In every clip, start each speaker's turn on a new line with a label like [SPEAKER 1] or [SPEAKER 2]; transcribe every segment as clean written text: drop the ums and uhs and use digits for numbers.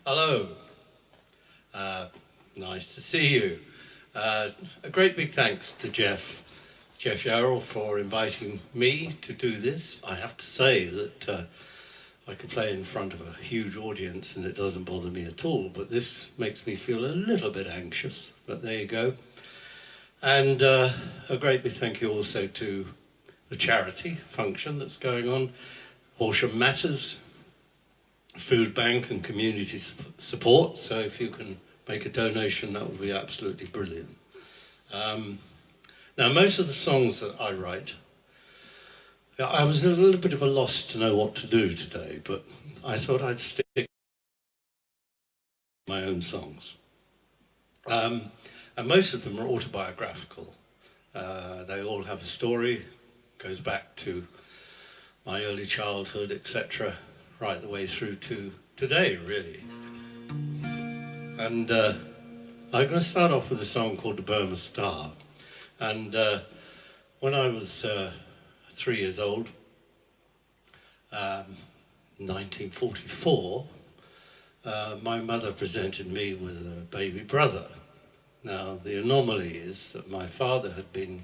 [SPEAKER 1] Hello. Nice to see you. A great big thanks to Jeff Yarrell for inviting me to do this. I have to say that I can play in front of a huge audience and it doesn't bother me at all, but this makes me feel a little bit anxious, but there you go. And a great big thank you also to the charity function that's going on, Horsham Matters, Food Bank and community support. So if you can make a donation, that would be absolutely brilliant. Now, most of the songs that I write, I was a little bit of a loss to know what to do today, but I thought I'd stick to my own songs. And most of them are autobiographical. They all have a story, goes back to my early childhood, etc., right the way through to today, really. And I'm going to start off with a song called The Burma Star. And when I was 3 years old, 1944, my mother presented me with a baby brother. Now, the anomaly is that my father had been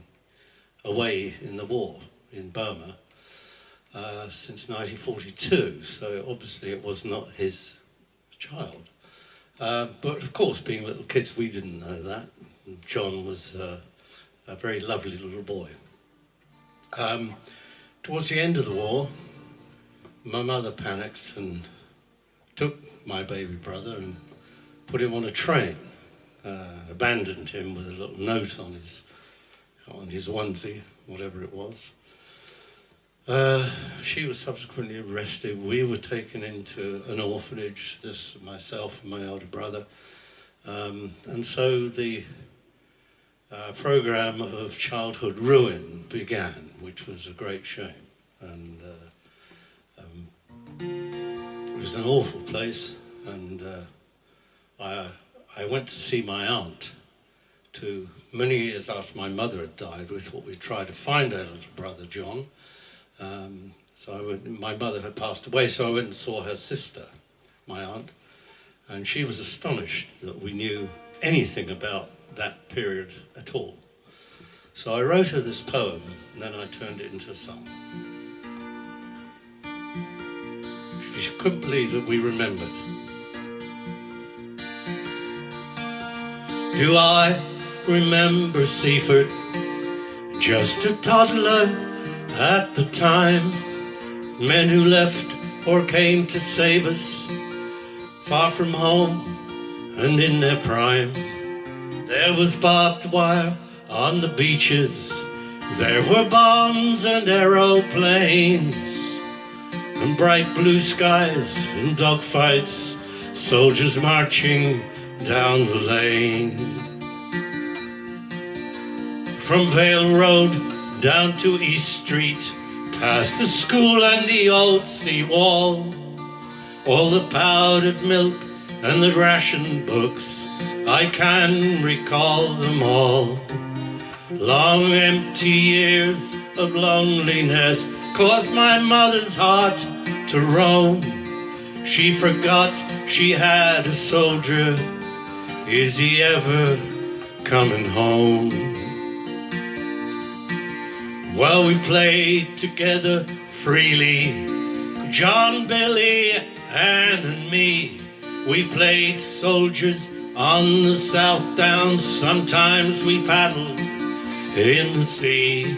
[SPEAKER 1] away in the war in Burma since 1942, so obviously it was not his child. But of course, being little kids, we didn't know that. John was a very lovely little boy. Towards the end of the war, my mother panicked and took my baby brother and put him on a train, abandoned him with a little note on his onesie, whatever it was. She was subsequently arrested. We were taken into an orphanage, this myself and my older brother. And so the program of childhood ruin began, which was a great shame. And it was an awful place. And I went to see my aunt many years after my mother had died. We thought we'd try to find our little brother, John. My mother had passed away, so I went and saw her sister, my aunt, and she was astonished that we knew anything about that period at all. So I wrote her this poem, and then I turned it into a song. She couldn't believe that we remembered. Do I remember Seaford, just a toddler at the time? Men who left or came to save us, far from home and in their prime. There was barbed wire on the beaches, there were bombs and aeroplanes, and bright blue skies and dogfights, soldiers marching down the lane. From Vale Road down to East Street, past the school and the old sea-wall, all the powdered milk and the ration books, I can recall them all. Long empty years of loneliness caused my mother's heart to roam. She forgot she had a soldier. Is he ever coming home? Well, we played together freely, John, Billy, Ann and me. We played soldiers on the South Downs. Sometimes we paddled in the sea.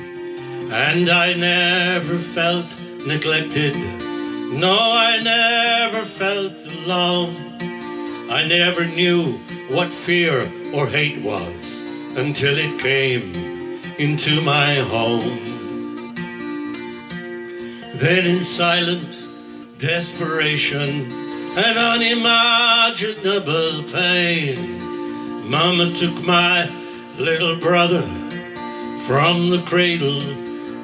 [SPEAKER 1] And I never felt neglected. No, I never felt alone. I never knew what fear or hate was until it came into my home. Then in silent desperation and unimaginable pain, Mama took my little brother from the cradle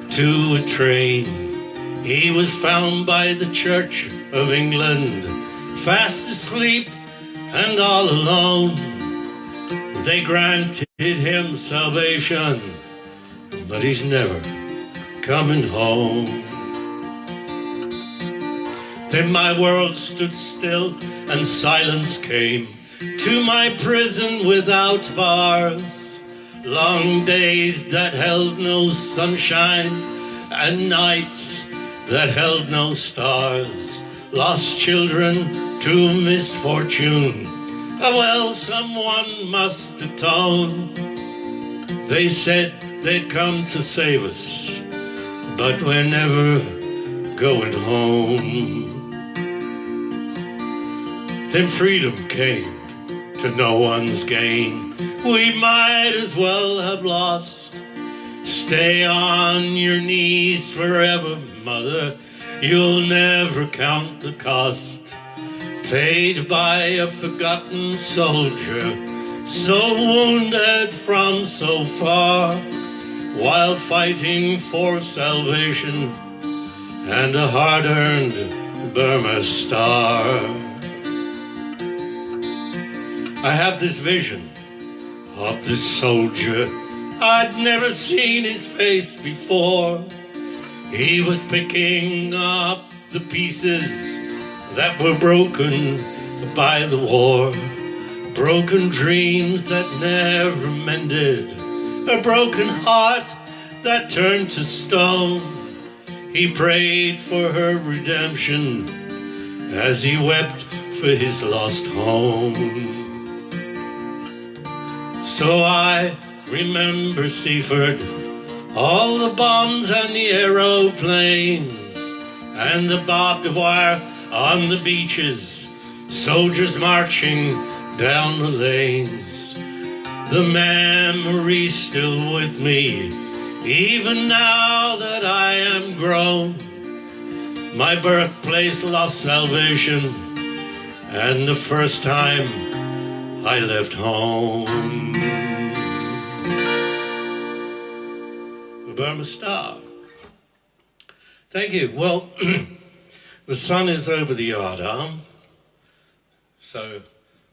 [SPEAKER 1] to a train. He was found by the Church of England, fast asleep and all alone. They granted him salvation, but he's never coming home. Then my world stood still and silence came to my prison without bars. Long days that held no sunshine and nights that held no stars. Lost children to misfortune. Well, someone must atone. They said they'd come to save us, but we're never going home. Then freedom came to no one's gain. We might as well have lost. Stay on your knees forever, mother. You'll never count the cost. Paid by a forgotten soldier, so wounded from so far, while fighting for salvation and a hard-earned Burma star. I have this vision of this soldier. I'd never seen his face before. He was picking up the pieces that were broken by the war. Broken dreams that never mended. A broken heart that turned to stone. He prayed for her redemption as he wept for his lost home. So I remember Seaford, all the bombs and the aeroplanes, and the barbed wire on the beaches, soldiers marching down the lanes. The memory's still with me, even now that I am grown. My birthplace lost salvation, and the first time I left home. The Burma Star. Thank you. Well, the sun is over the yardarm, so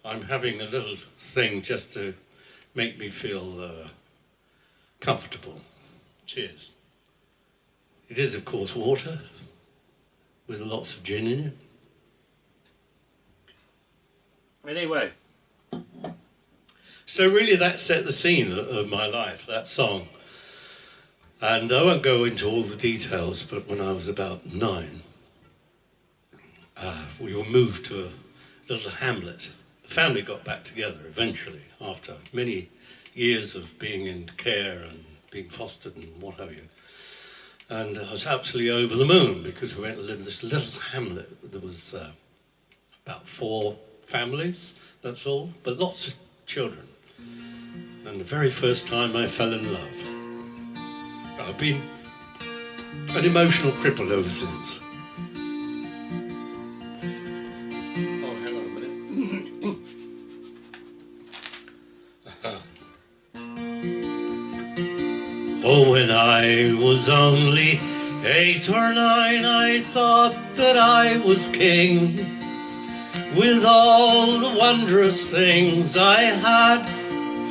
[SPEAKER 1] I'm having a little thing just to make me feel comfortable. Cheers. It is, of course, water with lots of gin in it. Anyway, so really that set the scene of my life, that song. And I won't go into all the details, but when I was about 9, we were moved to a little hamlet. The family got back together eventually after many years of being in care and being fostered and what have you. And I was absolutely over the moon because we went to live in this little hamlet. There was about 4 families, that's all, but lots of children. And the very first time I fell in love. I've been an emotional cripple ever since. Oh, hang on a minute. Oh, when I was only 8 or 9, I thought that I was king. With all the wondrous things I had,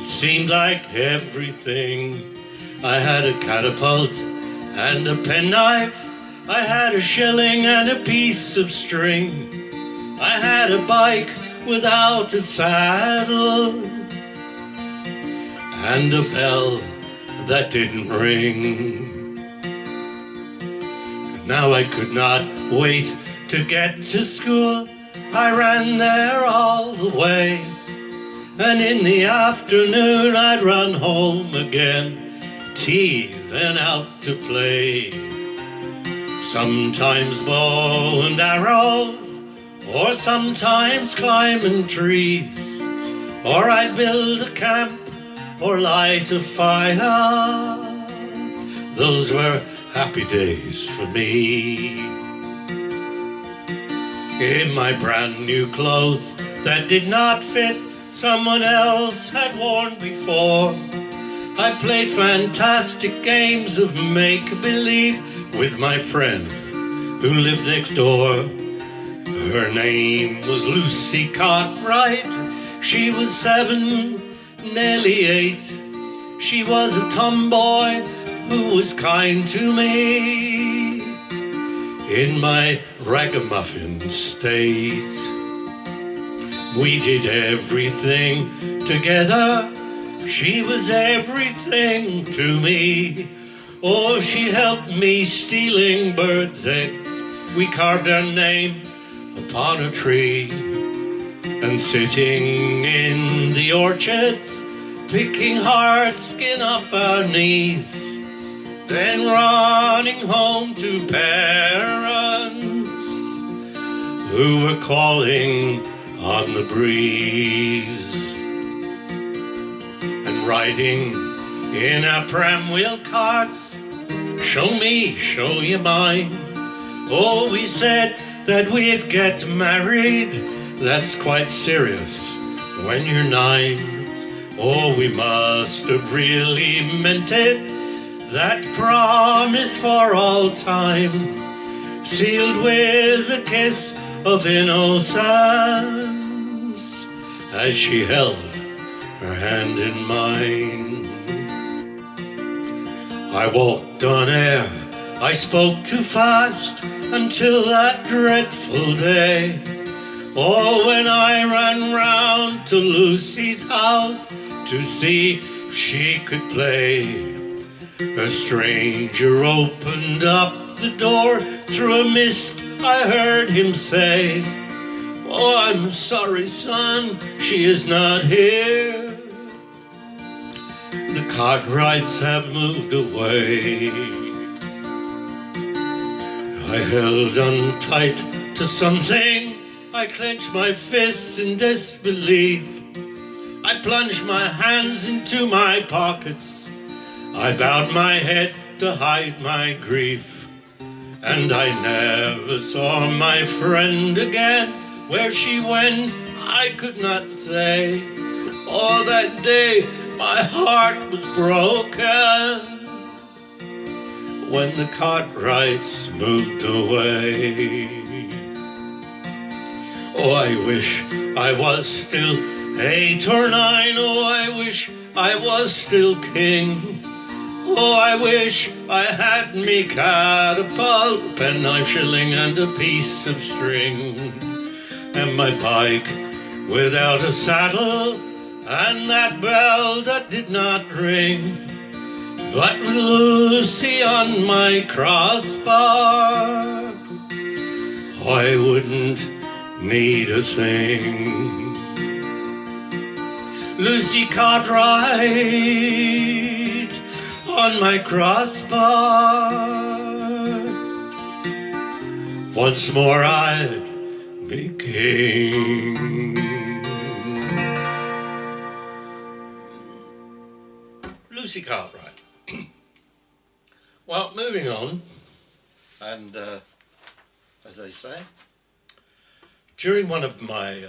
[SPEAKER 1] it seemed like everything. I had a catapult and a penknife. I had a shilling and a piece of string. I had a bike without a saddle and a bell that didn't ring. Now I could not wait to get to school. I ran there all the way, and in the afternoon I'd run home again. Tea, then out to play. Sometimes bow and arrows, or sometimes climbing trees, or I'd build a camp or light a fire. Those were happy days for me. In my brand new clothes that did not fit, someone else had worn before, I played fantastic games of make-believe with my friend who lived next door. Her name was Lucy Cartwright. She was 7, nearly 8. She was a tomboy who was kind to me. In my ragamuffin state. We did everything together. She was everything to me. Oh, she helped me stealing birds' eggs. We carved her name upon a tree. And sitting in the orchards, picking hard skin off our knees. Then running home to parents who were calling on the breeze. And riding in our pram wheel carts, show me, show you mine. Oh, we said that we'd get married. That's quite serious when you're 9. Oh, we must have really meant it. That promise for all time, sealed with a kiss of innocence, as she held her hand in mine. I walked on air, I spoke too fast, until that dreadful day. Oh, when I ran round to Lucy's house to see if she could play. A stranger opened up the door. Through a mist I heard him say, oh, I'm sorry, son, she is not here. The Cartwrights have moved away. I held on tight to something. I clenched my fists in disbelief. I plunged my hands into my pockets. I bowed my head to hide my grief. And I never saw my friend again. Where she went, I could not say. Oh, that day my heart was broken when the Cartwrights moved away. Oh, I wish I was still 8 or 9. Oh, I wish I was still king. Oh, I wish I had me catapult, penknife, shilling, and a piece of string, and my bike without a saddle, and that bell that did not ring. But with Lucy on my crossbar, I wouldn't need a thing. Lucy Cartwright on my crossbar, once more I'd be king. Lucy Cartwright. Well, moving on, and as they say, during one of my,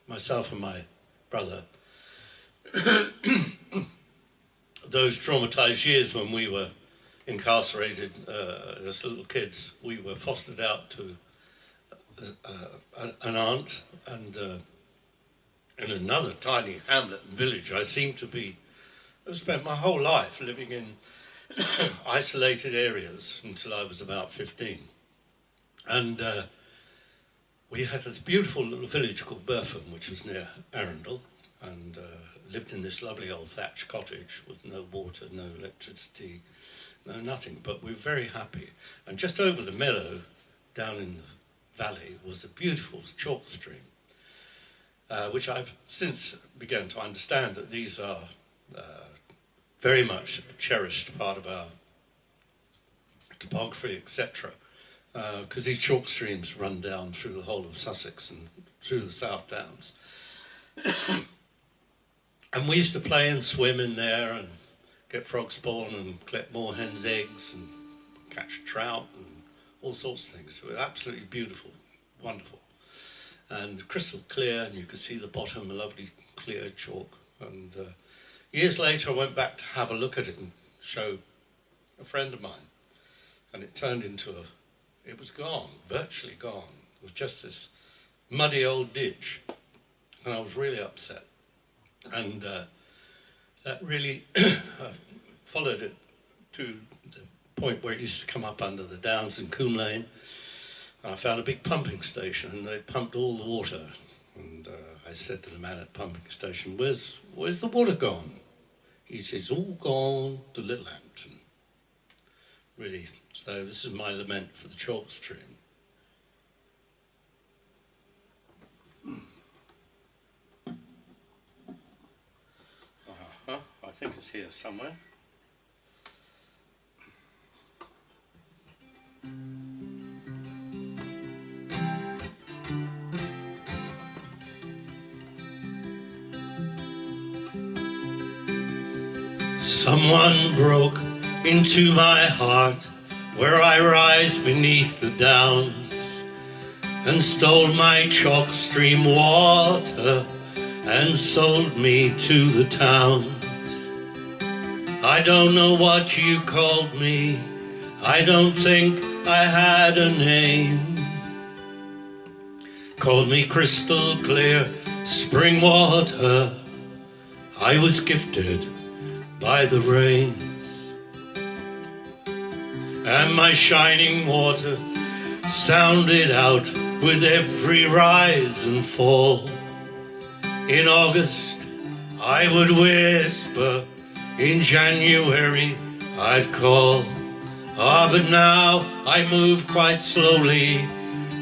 [SPEAKER 1] myself and my brother, those traumatized years when we were incarcerated as little kids, we were fostered out to an aunt, and in another tiny hamlet and village. I spent my whole life living in isolated areas until I was about 15. And we had this beautiful little village called Burpham, which was near Arundel, and lived in this lovely old thatched cottage with no water, no electricity, no nothing, but we were very happy. And just over the meadow, down in the valley, was a beautiful chalk stream, which I've since begun to understand that these are very much a cherished part of our topography, etc. Because these chalk streams run down through the whole of Sussex and through the South Downs. And we used to play and swim in there and get frog spawn and collect moorhen's eggs and catch trout and all sorts of things. It was absolutely beautiful, wonderful. And crystal clear, and you could see the bottom, a lovely clear chalk. And years later I went back to have a look at it and show a friend of mine. And it turned into it was gone, virtually gone. It was just this muddy old ditch. And I was really upset. And that really followed it to the point where it used to come up under the downs in Coombe Lane. And I found a big pumping station, and they pumped all the water. And I said to the man at the pumping station, where's the water gone? He says, all gone to Littlehampton. Really, so this is my lament for the chalk stream. I think it's here somewhere. Someone broke into my heart where I rise beneath the downs and stole my chalk stream water and sold me to the towns. I don't know what you called me, I don't think I had a name. Called me crystal clear spring water, I was gifted by the rains. And my shining water sounded out with every rise and fall. In August I would whisper, in January I'd call. But now I move quite slowly.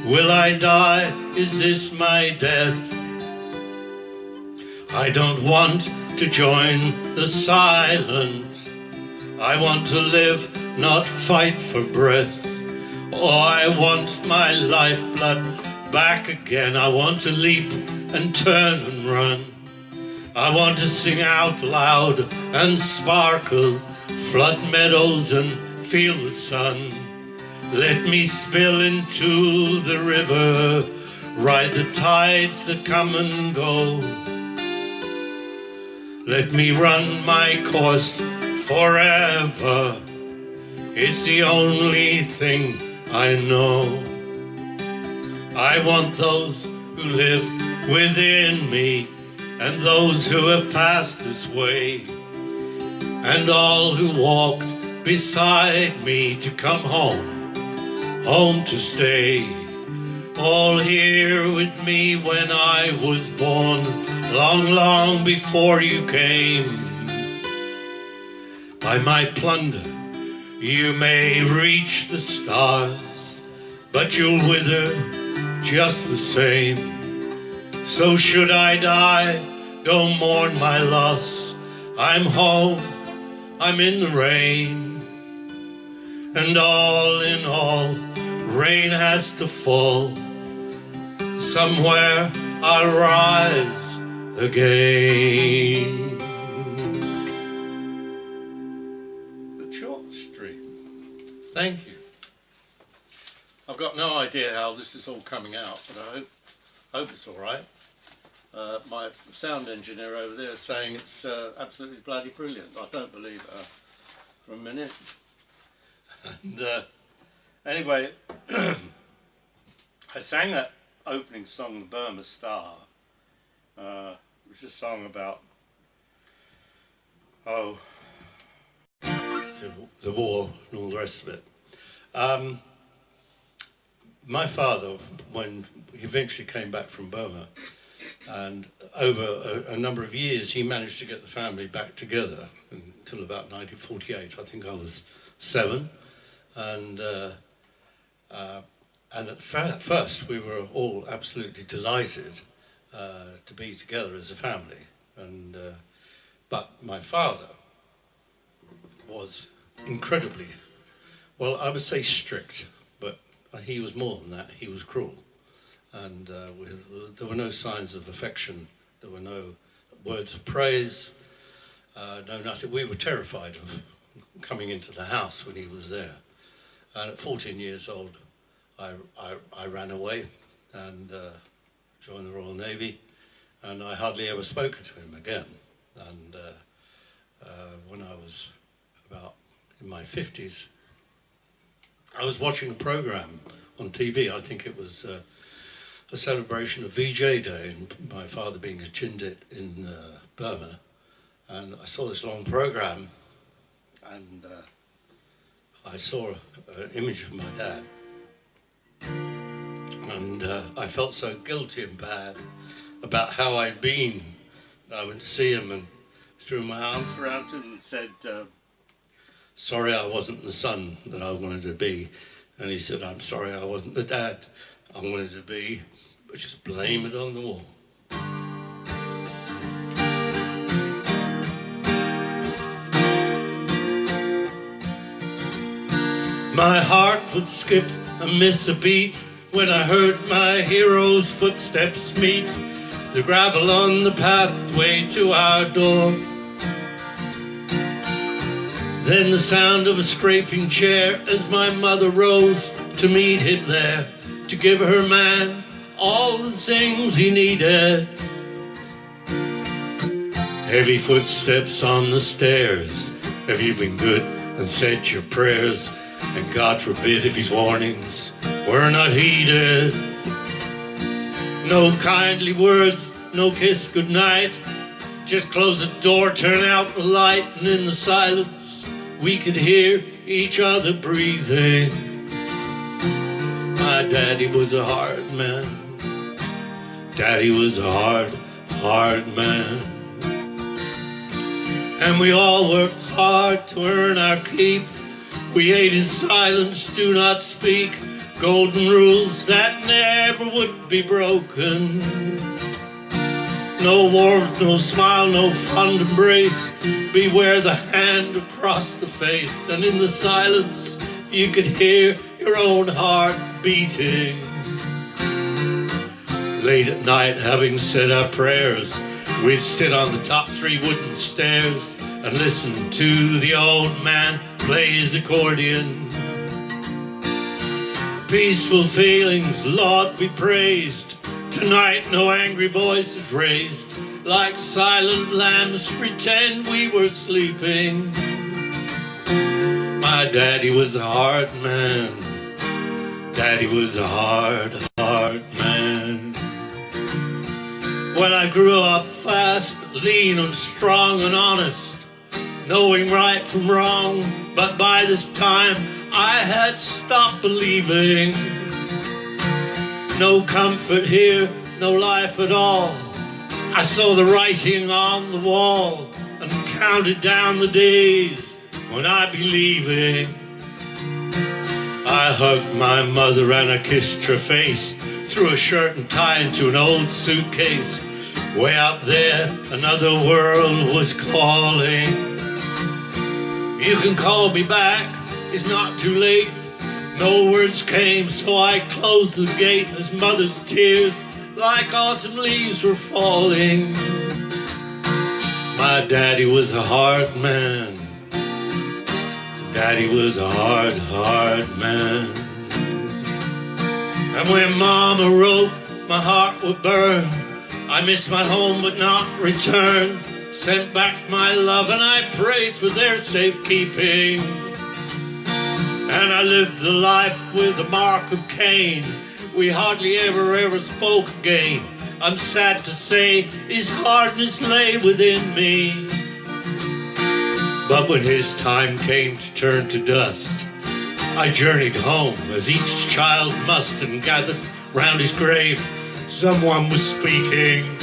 [SPEAKER 1] Will I die? Is this my death? I don't want to join the silence. I want to live, not fight for breath. Oh, I want my lifeblood back again. I want to leap and turn and run. I want to sing out loud and sparkle, flood meadows and feel the sun. Let me spill into the river, ride the tides that come and go. Let me run my course forever, it's the only thing I know. I want those who live within me and those who have passed this way, and all who walked beside me to come home, home to stay. All here with me when I was born, long, long before you came. By my plunder you may reach the stars, but you'll wither just the same. So should I die, don't mourn my loss. I'm home, I'm in the rain. And all in all, rain has to fall. Somewhere I'll rise again. The chalk stream. Thank you. I've got no idea how this is all coming out, but I hope it's all right. My sound engineer over there is saying it's absolutely bloody brilliant. I don't believe her for a minute. And anyway, I sang that opening song, The Burma Star, which is a song about, the war and all the rest of it. My father, when he eventually came back from Burma, and over a number of years he managed to get the family back together until about 1948. I think I was 7, and at first we were all absolutely delighted to be together as a family. And but my father was incredibly, well, I would say strict, but he was more than that. He was cruel. And there were no signs of affection, there were no words of praise, no nothing. We were terrified of coming into the house when he was there. And at 14 years old, I ran away and joined the Royal Navy, and I hardly ever spoke to him again. And when I was about in my 50s, I was watching a program on TV. I think it was a celebration of VJ Day, and my father being a Chindit in Burma. And I saw this long program, and I saw an image of my dad. And I felt so guilty and bad about how I'd been. I went to see him and threw my arms around him and said, sorry I wasn't the son that I wanted to be. And he said, I'm sorry I wasn't the dad I wanted to be, but just blame it on the war. My heart would skip and miss a beat when I heard my hero's footsteps meet the gravel on the pathway to our door. Then the sound of a scraping chair as my mother rose to meet him there, to give her man all the things he needed. Heavy footsteps on the stairs. Have you been good and said your prayers? And God forbid if his warnings were not heeded. No kindly words, no kiss goodnight. Just close the door, turn out the light, and in the silence we could hear each other breathing. My daddy was a hard man. Daddy was a hard, hard man. And we all worked hard to earn our keep. We ate in silence, do not speak. Golden rules that never would be broken. No warmth, no smile, no fond embrace. Beware the hand across the face. And in the silence you could hear your own heart beating. Late at night, having said our prayers, we'd sit on the top 3 wooden stairs and listen to the old man play his accordion. Peaceful feelings, Lord be praised. Tonight no angry voices raised. Like silent lambs pretend we were sleeping. My daddy was a hard man. Daddy was a hard, hard man. When I grew up fast, lean and strong and honest, knowing right from wrong, but by this time I had stopped believing. No comfort here, no life at all. I saw the writing on the wall and counted down the days when I'd be leaving. I hugged my mother and I kissed her face, threw a shirt and tie into an old suitcase. Way out there, another world was calling. You can call me back, it's not too late. No words came, so I closed the gate as mother's tears like autumn leaves were falling. My daddy was a hard man. Daddy was a hard, hard man. And when Mama wrote, my heart would burn. I miss my home but not return. Sent back my love and I prayed for their safekeeping. And I lived the life with the mark of Cain. We hardly ever spoke again. I'm sad to say his hardness lay within me. But when his time came to turn to dust, I journeyed home as each child must, and gathered round his grave. Someone was speaking.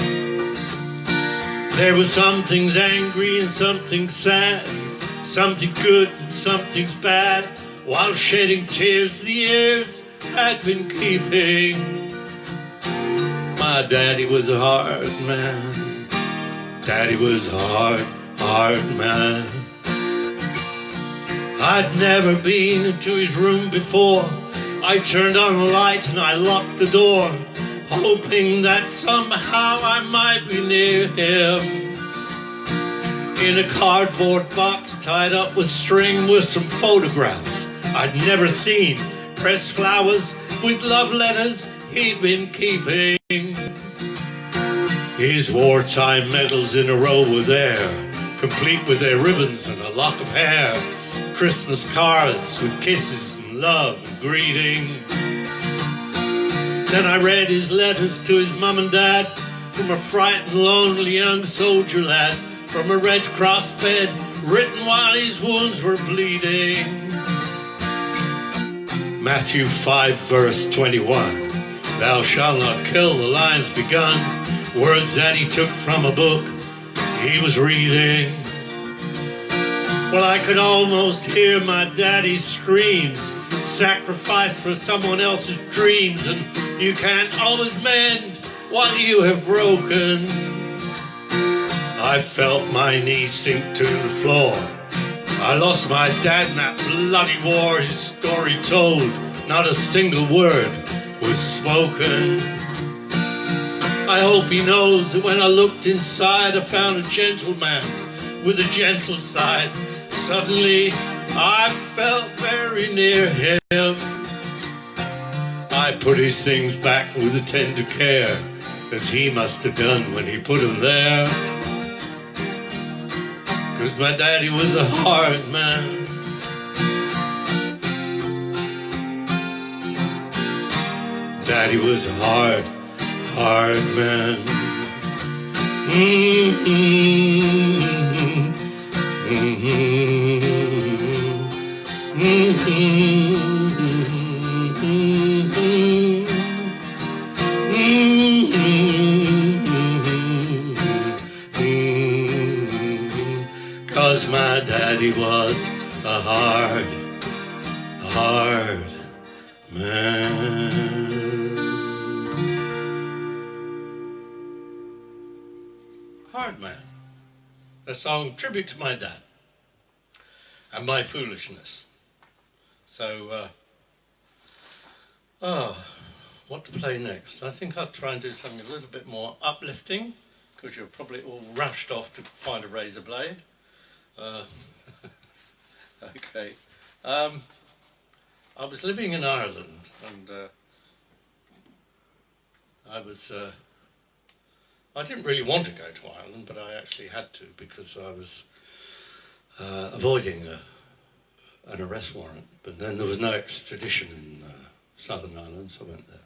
[SPEAKER 1] There were some things angry and some things sad, something good and some things bad, while shedding tears the years had been keeping. My daddy was a hard man. Daddy was a hard, hard man. I'd never been into his room before. I turned on the light and I locked the door, hoping that somehow I might be near him. In a cardboard box tied up with string were some photographs I'd never seen, pressed flowers with love letters he'd been keeping. His wartime medals in a row were there, complete with their ribbons and a lock of hair. Christmas cards with kisses and love and greeting. Then I read his letters to his mom and dad, from a frightened, lonely young soldier lad, from a Red Cross bed, written while his wounds were bleeding. Matthew 5 verse 21. Thou shalt not kill, the line's begun. Words that he took from a book he was reading. Well, I could almost hear my daddy's screams, sacrificed for someone else's dreams. And you can't always mend what you have broken. I felt my knees sink to the floor. I lost my dad in that bloody war. His story told, not a single word was spoken. I hope he knows that when I looked inside, I found a gentleman with a gentle side. Suddenly I felt very near him. I put his things back with a tender care, as he must have done when he put them there. 'Cause my daddy was a hard man. Daddy was a hard, hard man. Cause my daddy was a hard, hard man. Hard man. A song tribute to my dad and my foolishness. So, what to play next? I think I'll try and do something a little bit more uplifting, because you're probably all rushed off to find a razor blade. Okay. I was living in Ireland, and I didn't really want to go to Ireland, but I actually had to, because I was avoiding an arrest warrant. But then there was no extradition in Southern Ireland, so I went there.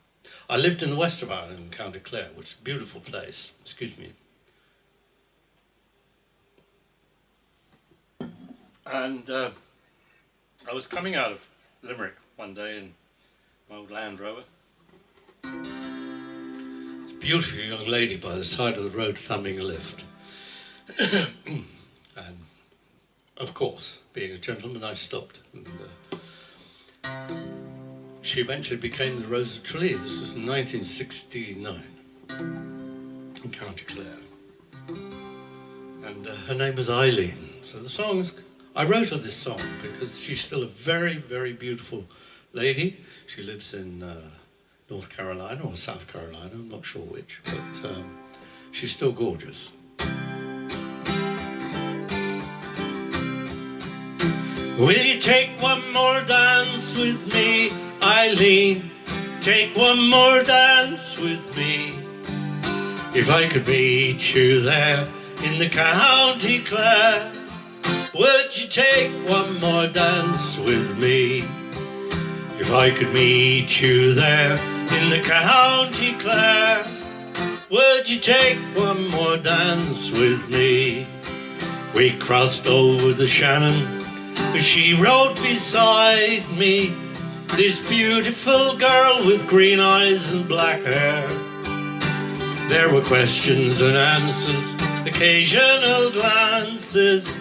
[SPEAKER 1] I lived in the west of Ireland, in County Clare, which is a beautiful place. Excuse me. And I was coming out of Limerick one day in my old Land Rover. It's a beautiful young lady by the side of the road thumbing a lift. And of course, being a gentleman, I stopped. And she eventually became the Rose of Tralee. This was in 1969 in County Clare. And her name was Eileen. So the song's, I wrote her this song because she's still a very, very beautiful lady. She lives in North Carolina or South Carolina, I'm not sure which, but she's still gorgeous. Will you take one more dance with me, Eileen? Take one more dance with me. If I could meet you there in the County Clare, would you take one more dance with me? If I could meet you there in the County Clare, would you take one more dance with me? We crossed over the Shannon, she rode beside me, this beautiful girl with green eyes and black hair. There were questions and answers, occasional glances,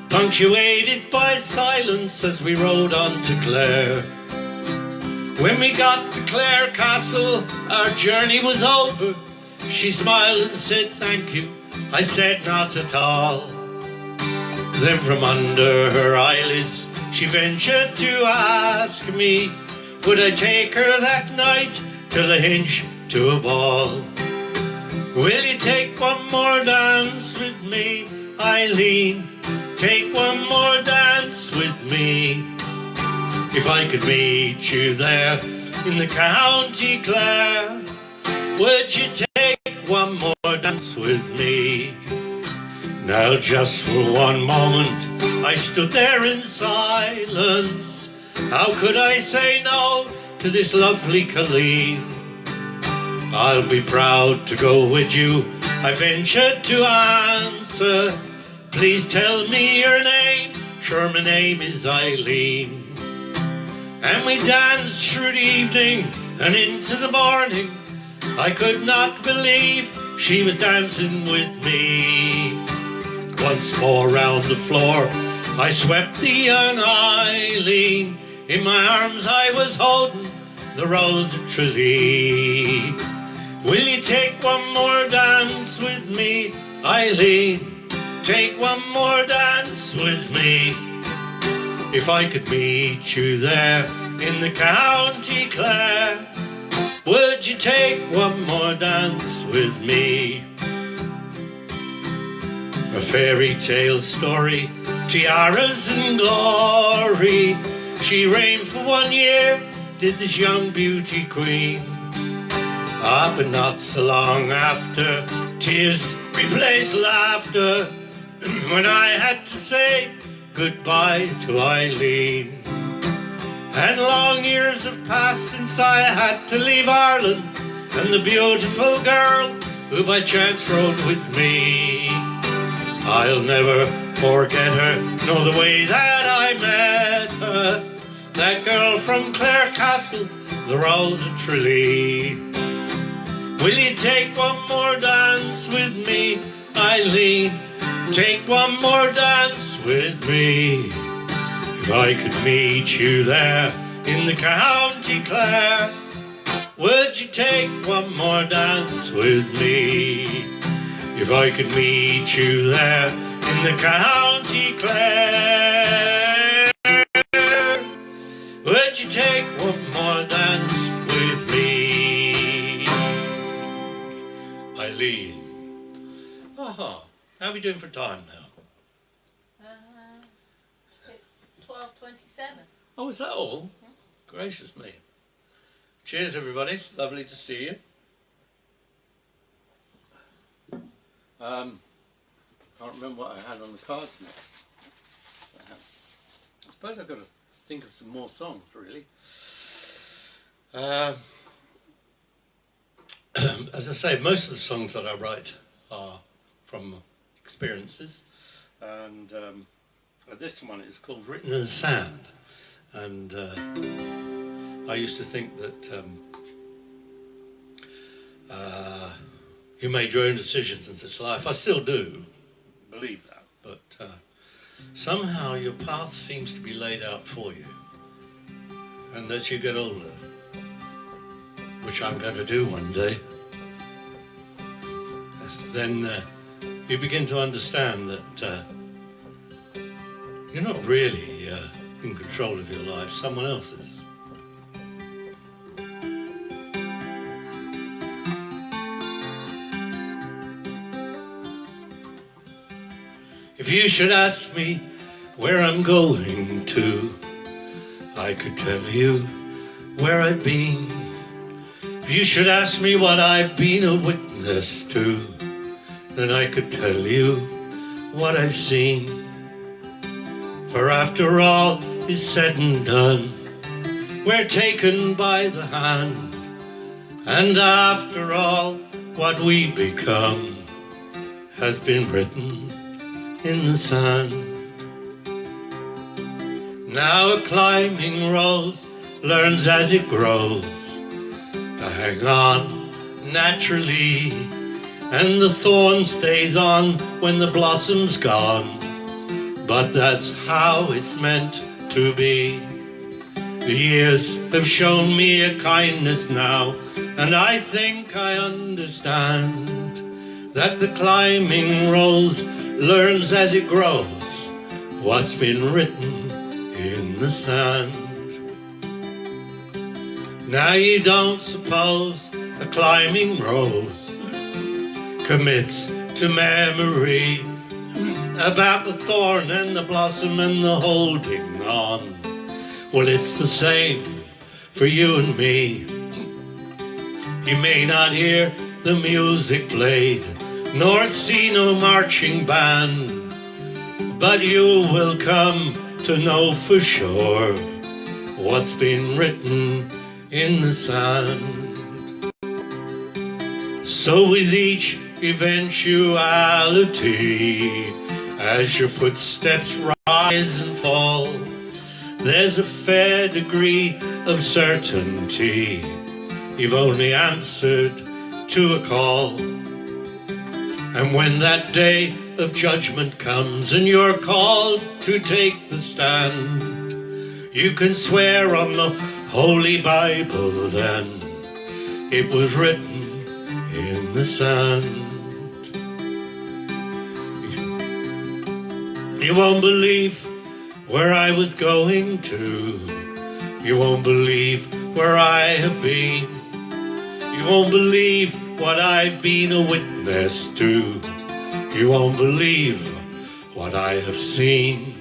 [SPEAKER 1] punctuated by silence as we rode on to Clare. When we got to Clare Castle, our journey was over. She smiled and said thank you. I said not at all. Then from under her eyelids she ventured to ask me, would I take her that night to the Hinch to a ball? Will you take one more dance with me, Eileen? Take one more dance with me. If I could meet you there in the County Clare, would you take one more dance with me? Now just for one moment I stood there in silence. How could I say no to this lovely Colleen? I'll be proud to go with you, I ventured to answer. Please tell me your name, sure my name is Eileen. And we danced through the evening and into the morning. I could not believe she was dancing with me. Once more round the floor I swept the young Eileen. In my arms I was holding the rose of Tralee. Will you take one more dance with me, Eileen? Take one more dance with me. If I could meet you there in the County Clare, would you take one more dance with me? A fairy tale story, tiaras and glory. She reigned for 1 year, did this young beauty queen. Ah, but not so long after, tears replaced laughter, when I had to say goodbye to Eileen. And long years have passed since I had to leave Ireland, and the beautiful girl who by chance rode with me. I'll never forget her, nor the way that I met her, that girl from Clare Castle, the Rose of Tralee. Will you take one more dance with me, Eileen? Take one more dance with me. If I could meet you there in the County Clare, would you take one more dance with me? If I could meet you there in the County Clare, would you take one more dance with me? Eileen. Aha. How are we doing for time now?
[SPEAKER 2] It's 12:27.
[SPEAKER 1] Oh, is that all?
[SPEAKER 2] Yeah.
[SPEAKER 1] Gracious me. Cheers, everybody. Lovely to see you. Can't remember what I had on the cards next. I suppose I've got to think of some more songs, really. As I say, most of the songs that I write are from experiences, and this one is called Written in the Sand. And I used to think that you made your own decisions in such life. I still do believe that, but somehow your path seems to be laid out for you. And as you get older, which I'm going to do one day, then you begin to understand that you're not really in control of your life, someone else is. If you should ask me where I'm going to, I could tell you where I've been. If you should ask me what I've been a witness to, then I could tell you what I've seen. For after all is said and done, we're taken by the hand, and after all what we become has been written in the sand. Now a climbing rose learns as it grows to hang on naturally, and the thorn stays on when the blossom's gone, but that's how it's meant to be. The years have shown me a kindness now, and I think I understand that the climbing rose learns as it grows what's been written in the sand. Now you don't suppose a climbing rose commits to memory about the thorn and the blossom and the holding on. Well, it's the same for you and me. You may not hear the music played, nor see no marching band, but you will come to know for sure what's been written in the sand. So with each eventuality, as your footsteps rise and fall, there's a fair degree of certainty You've only answered to a call. And when that day of judgment comes and you're called to take the stand, you can swear on the Holy Bible then it was written in the sand. You won't believe where I was going to. You won't believe where I have been. You won't believe what I've been a witness to. You won't believe what I have seen.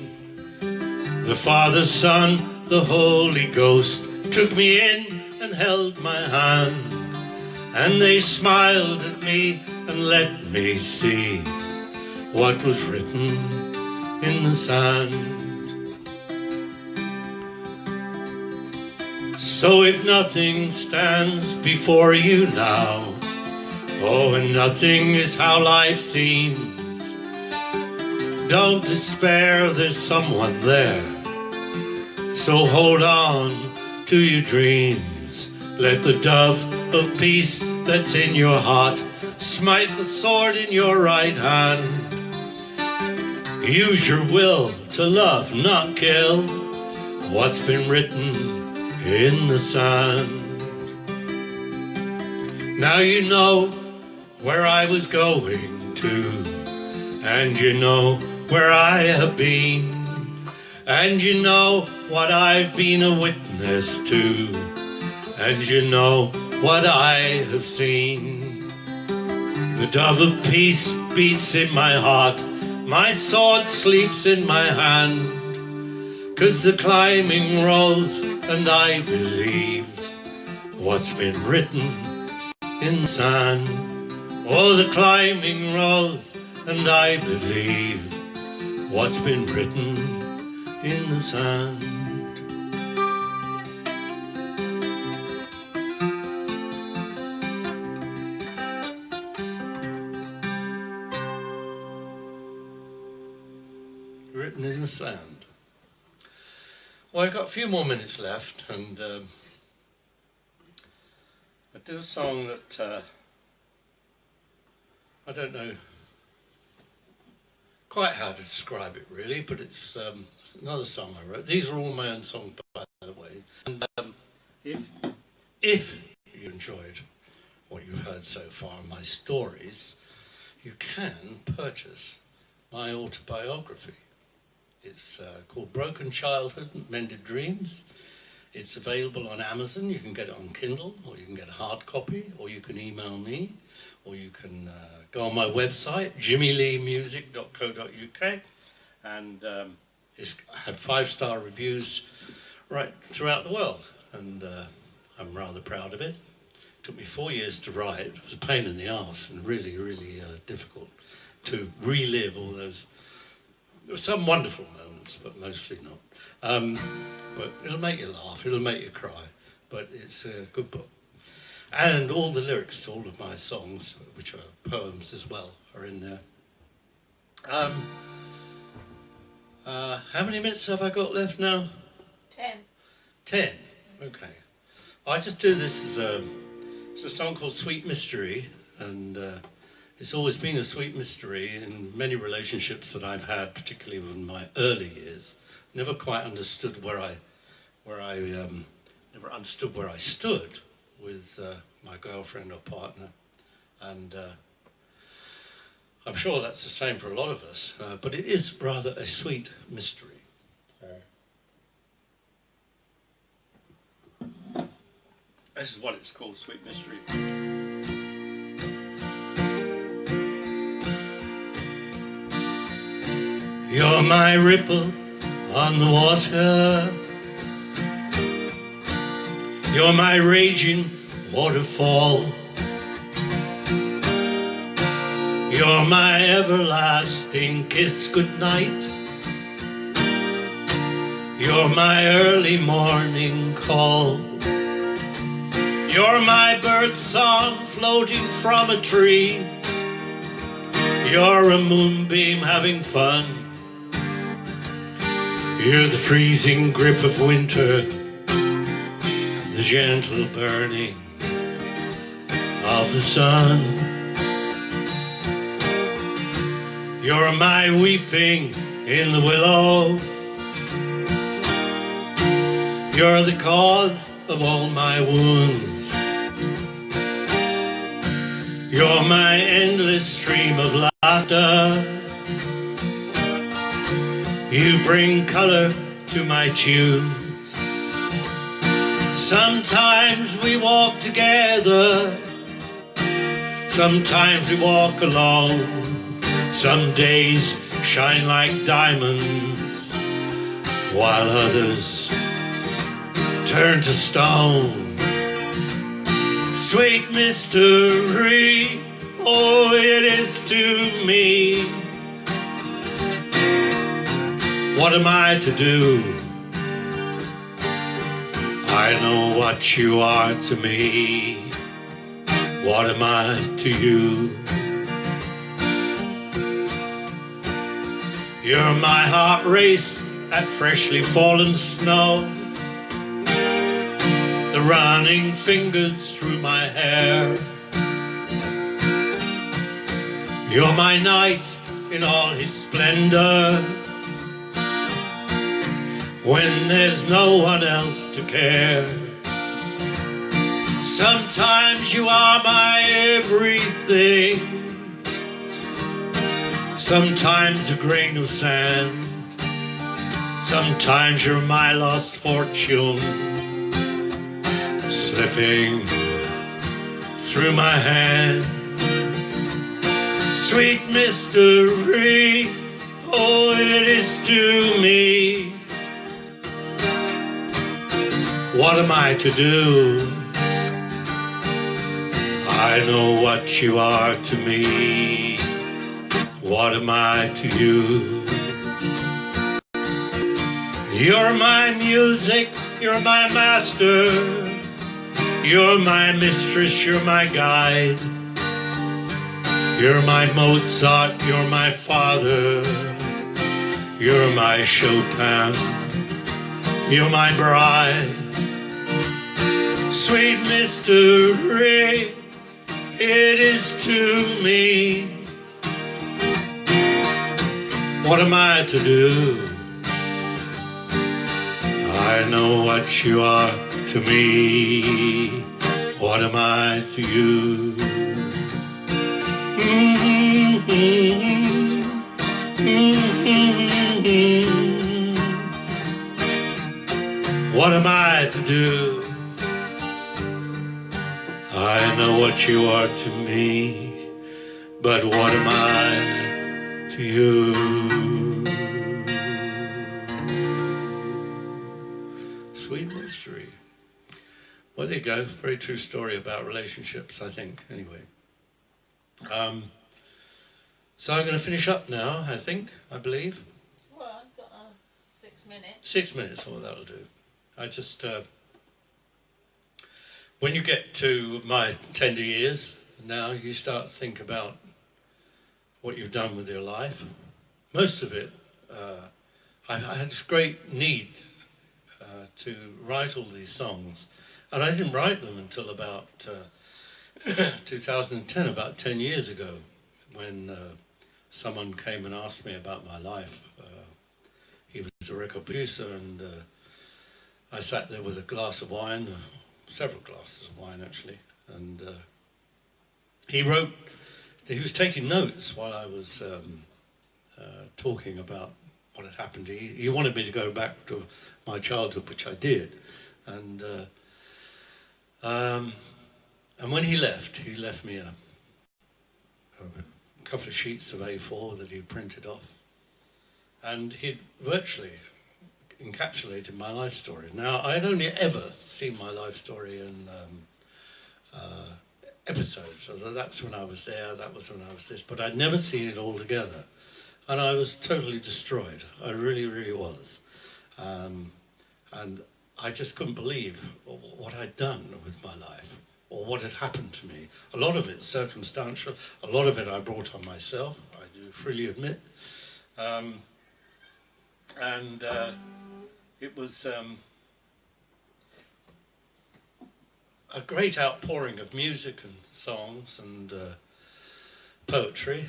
[SPEAKER 1] The Father, Son, the Holy Ghost took me in and held my hand, and they smiled at me and let me see what was written in the sand. So if nothing stands before you now, oh, and nothing is how life seems, don't despair, there's someone there. So hold on to your dreams. Let the dove of peace that's in your heart smite the sword in your right hand. Use your will to love, not kill, what's been written in the sand. Now you know where I was going to, and you know where I have been, and you know what I've been a witness to, and you know what I have seen. The dove of peace beats in my heart, my sword sleeps in my hand, 'cause the climbing rose and I believe what's been written in the sand. Oh, the climbing rose and I believe what's been written in the sand. Written in the sand. Well, I've got a few more minutes left, and I do a song that I don't know quite how to describe it really, but it's another song I wrote. These are all my own songs, by the way. And if you enjoyed what you've heard so far, my stories, you can purchase my autobiography. It's called Broken Childhood, Mended Dreams. It's available on Amazon. You can get it on Kindle, or you can get a hard copy, or you can email me, or you can go on my website, jimmyleemusic.co.uk, and it's had 5-star reviews right throughout the world, and I'm rather proud of it. It took me 4 years to write. It was a pain in the arse and really, really difficult to relive all those. There were some wonderful moments, but mostly not. But it'll make you laugh, it'll make you cry, but it's a good book. And all the lyrics to all of my songs, which are poems as well, are in there. How many minutes have I got left now?
[SPEAKER 2] 10.
[SPEAKER 1] 10, okay. I just do this as it's a song called Sweet Mystery, and it's always been a sweet mystery in many relationships that I've had, particularly in my early years. Never quite understood where I never understood where I stood with my girlfriend or partner, and I'm sure that's the same for a lot of us. But it is rather a sweet mystery. This is what it's called, Sweet Mystery. You're my ripple on the water. You're my raging waterfall. You're my everlasting kiss goodnight. You're my early morning call. You're my bird song floating from a tree. You're a moonbeam having fun. You're the freezing grip of winter, the gentle burning of the sun. You're my weeping in the willow. You're the cause of all my wounds. You're my endless stream of laughter. You bring color to my tunes. Sometimes we walk together, sometimes we walk alone. Some days shine like diamonds, while others turn to stone. Sweet mystery, oh, it is to me. What am I to do? I know what you are to me. What am I to you? You're my heart race at freshly fallen snow. The running fingers through my hair. You're my night in all his splendor, when there's no one else to care. Sometimes you are my everything, sometimes a grain of sand. Sometimes you're my lost fortune, slipping through my hand. Sweet mystery, oh, it is to me. What am I to do? I know what you are to me. What am I to you? You're my music, you're my master. You're my mistress, you're my guide. You're my Mozart, you're my father. You're my Chopin, you're my bride. Sweet mystery, it is to me. What am I to do? I know what you are to me. What am I to you? What am I to do? I know what you are to me, but what am I to you? Sweet mystery. Well, there you go. Very true story about relationships, I think, anyway. So I'm going to finish up now, I believe.
[SPEAKER 2] Well, I've got 6 minutes.
[SPEAKER 1] 6 minutes, oh, that'll do. I just, when you get to my tender years, now you start to think about what you've done with your life. Most of it, I had this great need to write all these songs, and I didn't write them until about 2010, about 10 years ago, when someone came and asked me about my life. He was a record producer, and I sat there with a glass of wine, several glasses of wine actually, and he was taking notes while I was talking about what had happened. He wanted me to go back to my childhood, which I did, and when he left me a couple of sheets of A4 that he printed off, and he'd virtually encapsulated my life story. Now, I had only ever seen my life story in episodes, so that's when I was there, that was when I was this, but I'd never seen it all together. And I was totally destroyed. I really, really was. And I just couldn't believe what I'd done with my life, or what had happened to me. A lot of it circumstantial, a lot of it I brought on myself, I do freely admit. It was, a great outpouring of music and songs and poetry.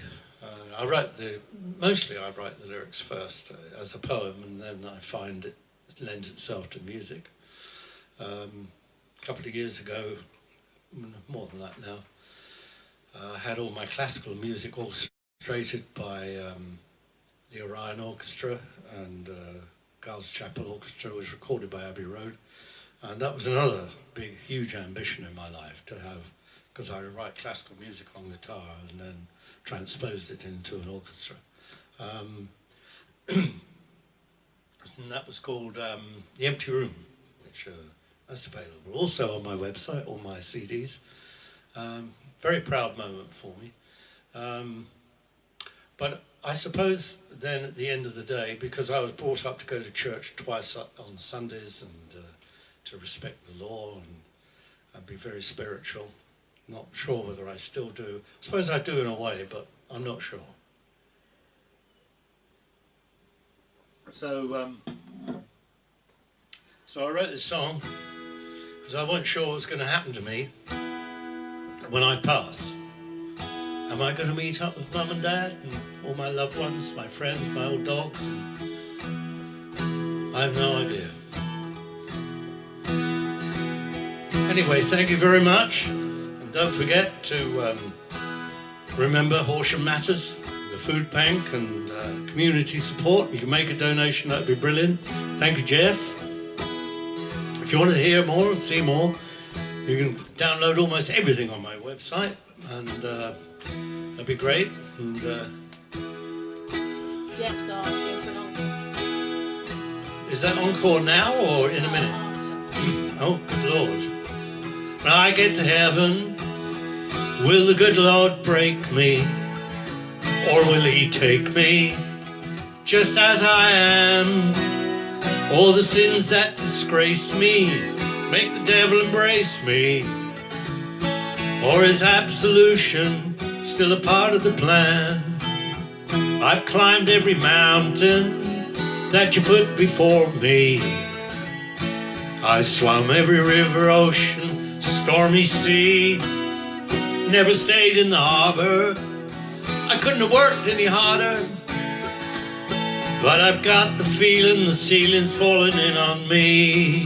[SPEAKER 1] Mostly I write the lyrics first as a poem, and then I find it lends itself to music. A couple of years ago, more than that now, I had all my classical music orchestrated by the Orion Orchestra, and Giles Chapel Orchestra was recorded by Abbey Road. And that was another big, huge ambition in my life to have, because I write classical music on guitar and then transposed it into an orchestra. And that was called The Empty Room, which that's available also on my website, all my CDs. Very proud moment for me. But I suppose then at the end of the day, because I was brought up to go to church twice on Sundays and to respect the law and be very spiritual, not sure whether I still do. I suppose I do in a way, but I'm not sure. So I wrote this song because I wasn't sure what was going to happen to me when I pass. Am I going to meet up with Mum and Dad and all my loved ones, my friends, my old dogs? I have no idea. Anyway, thank you very much. And don't forget to remember Horsham Matters, the food bank and community support. You can make a donation, that'd be brilliant. Thank you, Jeff. If you want to hear more and see more, you can download almost everything on my website, and that'd be great. And
[SPEAKER 2] Jeff's asking for an encore.
[SPEAKER 1] is that encore now or in a minute? Oh, good Lord. When I get to heaven, will the good Lord break me, or will he take me just as I am? All the sins that disgrace me, make the devil embrace me, or is absolution still a part of the plan? I've climbed every mountain that you put before me. I swam every river, ocean, stormy sea. Never stayed in the harbor, I couldn't have worked any harder. But I've got the feeling the ceiling's falling in on me.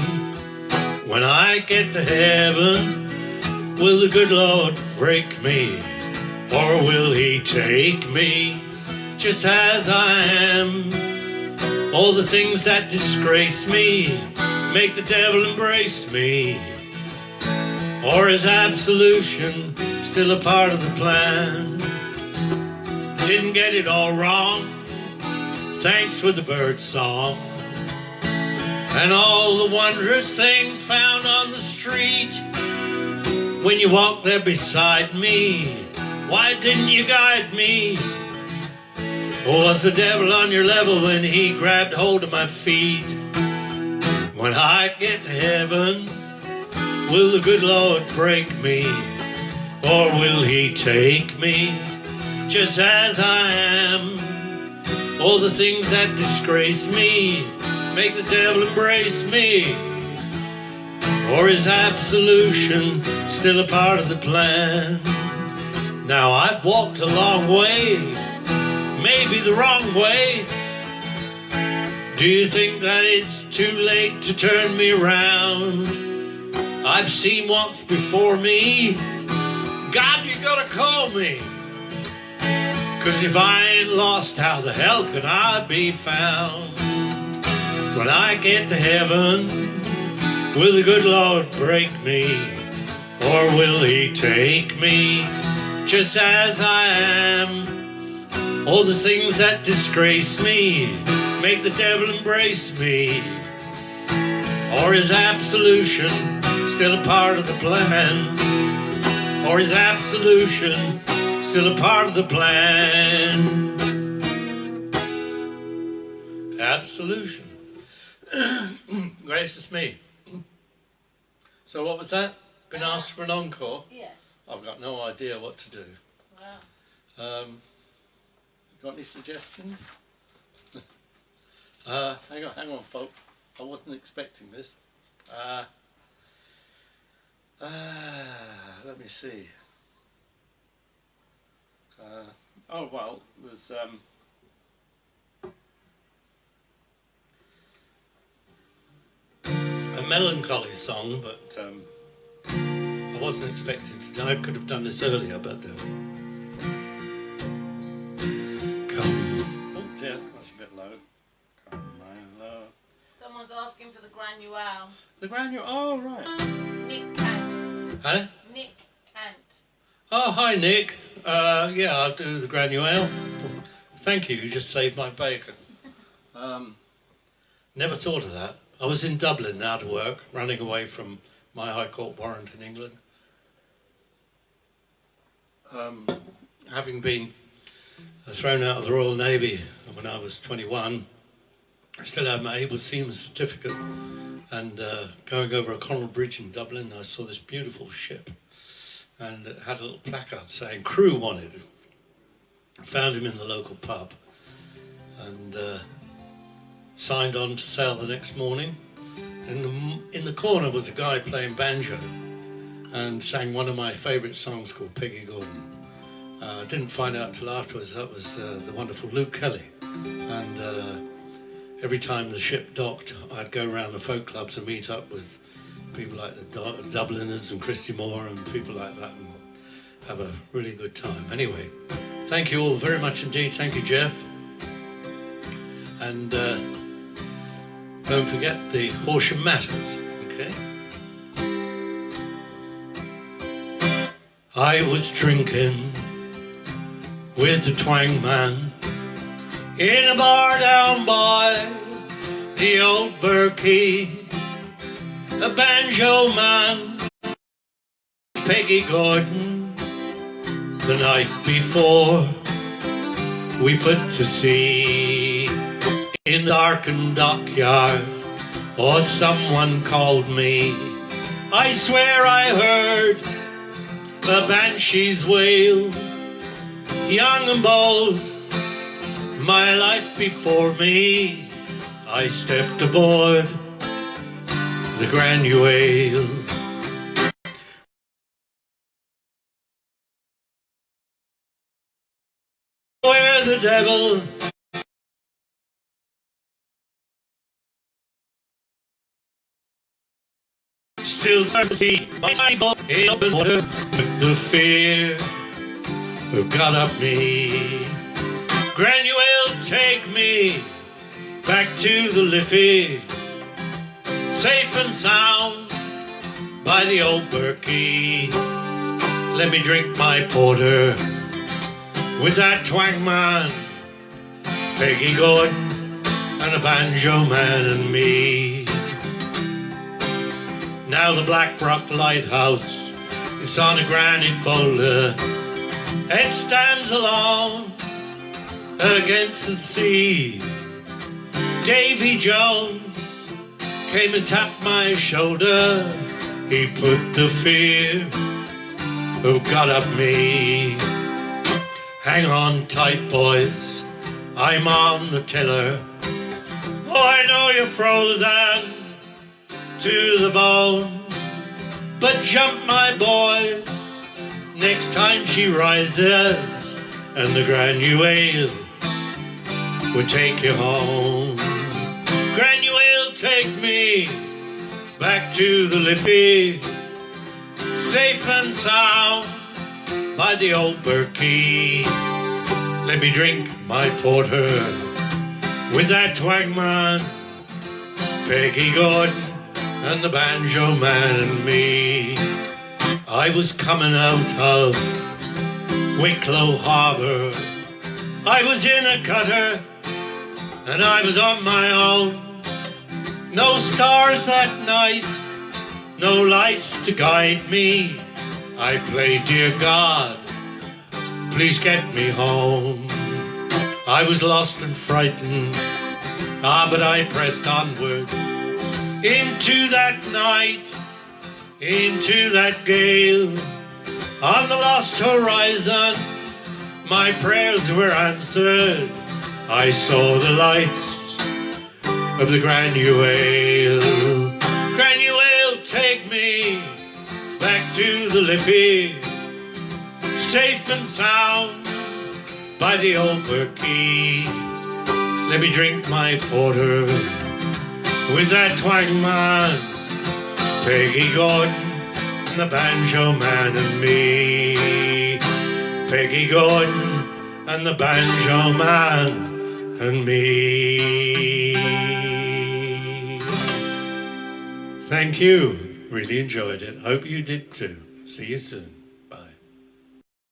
[SPEAKER 1] When I get to heaven, will the good Lord break me, or will he take me just as I am? All the things that disgrace me, make the devil embrace me, or is absolution still a part of the plan? Didn't get it all wrong, thanks for the bird song and all the wondrous things found on the street. When you walked there beside me, why didn't you guide me? Or was the devil on your level when he grabbed hold of my feet? When I get to heaven, will the good Lord break me, or will he take me just as I am? All the things that disgrace me, make the devil embrace me, or is absolution still a part of the plan? Now I've walked a long way, maybe the wrong way. Do you think that it's too late to turn me around? I've seen once before me, God, you gotta call me. 'Cause if I ain't lost, how the hell can I be found? When I get to heaven, will the good Lord break me, or will he take me just as I am? All the things that disgrace me, make the devil embrace me, or is absolution still a part of the plan? Or is absolution still a part of the plan? Absolution. Gracious me. So what was that? Been asked for an encore?
[SPEAKER 2] Yes.
[SPEAKER 1] I've got no idea what to do.
[SPEAKER 2] Wow.
[SPEAKER 1] Got any suggestions? Hang on, folks. I wasn't expecting this. Let me see. Oh well, there's a melancholy song, but I wasn't expecting to. I could have done this earlier, but come. Oh dear, that's a bit low. Come, my love.
[SPEAKER 2] Someone's asking for the Granuale.
[SPEAKER 1] The Granuale. Oh right.
[SPEAKER 2] Nick Cant.
[SPEAKER 1] Huh?
[SPEAKER 2] Nick Cant.
[SPEAKER 1] Oh hi Nick. Yeah, I'll do the Granuale. Thank you. You just saved my bacon. Never thought of that. I was in Dublin out of work, running away from my High Court warrant in England. Having been thrown out of the Royal Navy when I was 21, I still have my able seaman certificate. And going over a Connell Bridge in Dublin, I saw this beautiful ship, and it had a little placard saying "Crew wanted." I found him in the local pub, and signed on to sail the next morning. And in the corner was a guy playing banjo and sang one of my favourite songs called Peggy Gordon. I didn't find out until afterwards that was the wonderful Luke Kelly. And every time the ship docked, I'd go around the folk clubs and meet up with people like the Dubliners and Christy Moore and people like that and have a really good time. Anyway, thank you all very much indeed. Thank you, Jeff. And don't forget the Horsham Matters, okay? I was drinking with the twang man in a bar down by the old Berkey, a banjo man, Peggy Gordon, the night before we put to sea. In the darkened dockyard, or someone called me. I swear I heard a banshee's wail, young and bold, my life before me. I stepped aboard the Granuale. Where the devil still thirsty, my boat in open water, the fear got up me. Granuale, take me back to the Liffey, safe and sound by the old Berkey. Let me drink my porter with that twang man, Peggy Gordon, and a banjo man and me. Now the Blackrock Lighthouse is on a granite boulder. It stands alone against the sea. Davy Jones came and tapped my shoulder. He put the fear who got up me. Hang on tight, boys, I'm on the tiller. Oh, I know you're frozen to the bone, but jump, my boys, next time she rises, and the Granuale will take you home. Granuale, take me back to the Liffey, safe and sound by the old Berkey. Let me drink my porter with that twang man, Peggy Gordon, and the banjo man and me. I was coming out of Wicklow Harbour. I was in a cutter and I was on my own. No stars that night, no lights to guide me. I played, dear God, please get me home. I was lost and frightened, but I pressed onward into that night, into that gale. On the lost horizon, my prayers were answered. I saw the lights of the Granuale. Granuale, take me back Liffey, safe and sound by the old Berkey. Let me drink my porter with that twang man, Peggy Gordon, and the banjo man and me. Peggy Gordon and the banjo man and me. Thank you. Really enjoyed it. Hope you did too. See you soon.